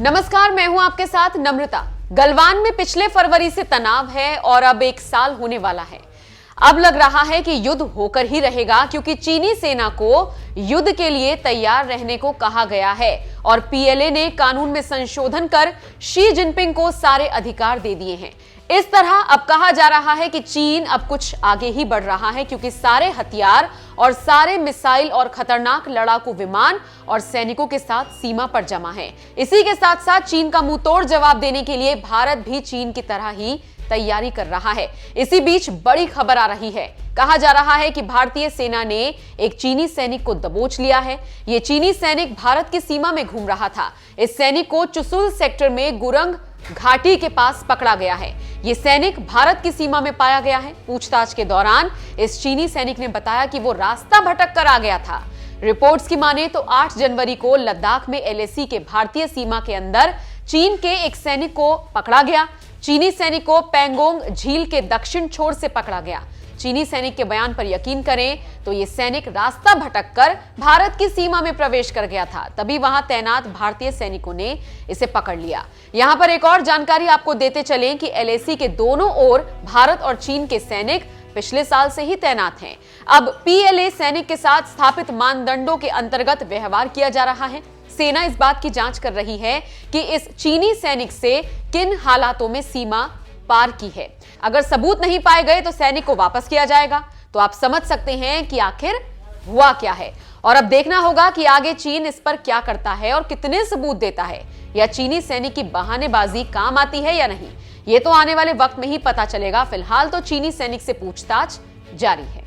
नमस्कार, मैं हूं आपके साथ नम्रता। गलवान में पिछले फरवरी से तनाव है और अब 1 साल होने वाला है। अब लग रहा है कि युद्ध होकर ही रहेगा, क्योंकि चीनी सेना को युद्ध के लिए तैयार रहने को कहा गया है और पीएलए ने कानून में संशोधन कर शी जिनपिंग को सारे अधिकार दे दिए हैं। इस तरह अब कहा जा रहा है कि चीन अब कुछ आगे ही बढ़ रहा है, क्योंकि सारे हथियार और सारे मिसाइल और खतरनाक लड़ाकू विमान और सैनिकों के साथ सीमा पर जमा है। इसी के साथ साथ चीन का मुंहतोड़ जवाब देने के लिए भारत भी चीन की तरह ही तैयारी कर रहा है। इसी बीच बड़ी खबर आ रही है। कहा जा रहा है कि भारतीय सेना ने एक चीनी सैनिक को दबोच लिया है। यह चीनी सैनिक भारत की सीमा में घूम रहा था। इस सैनिक को चुशुल सेक्टर में गुरंग घाटी के पास पकड़ा गया है। यह सैनिक भारत की सीमा में पाया गया है। पूछताछ के दौरान इस चीनी सैनिक ने बताया कि वो रास्ता भटक कर आ गया था। रिपोर्ट्स की माने तो 8 जनवरी को लद्दाख में एलएसी के भारतीय सीमा के अंदर चीन के एक सैनिक को पकड़ा गया। चीनी सैनिक को पैंगोंग झील के दक्षिण छोर से पकड़ा गया। चीनी सैनिक के बयान पर यकीन करें तो यह सैनिक रास्ता भटककर भारत की सीमा में प्रवेश कर गया था। तभी वहां तैनात भारतीय सैनिकों ने इसे पकड़ लिया। यहां पर एक और जानकारी आपको देते चलें कि एलएसी के दोनों ओर भारत और चीन के सैनिक पिछले साल से ही तैनात हैं। अब पीएलए सैनिक के साथ स्थापित मानदंडों के अंतर्गत व्यवहार किया जा रहा है। सेना इस बात की जांच कर रही है कि इस चीनी सैनिक से किन हालातों में सीमा पार की है। अगर सबूत नहीं पाए गए तो सैनिक को वापस किया जाएगा। तो आप समझ सकते हैं कि आखिर हुआ क्या है। और अब देखना होगा कि आगे चीन इस पर क्या करता है और कितने सबूत देता है, या चीनी सैनिक की बहानेबाजी काम आती है या नहीं। ये तो आने वाले वक्त में ही पता चलेगा। फिलहाल तो चीनी सैनिक से पूछताछ जारी है।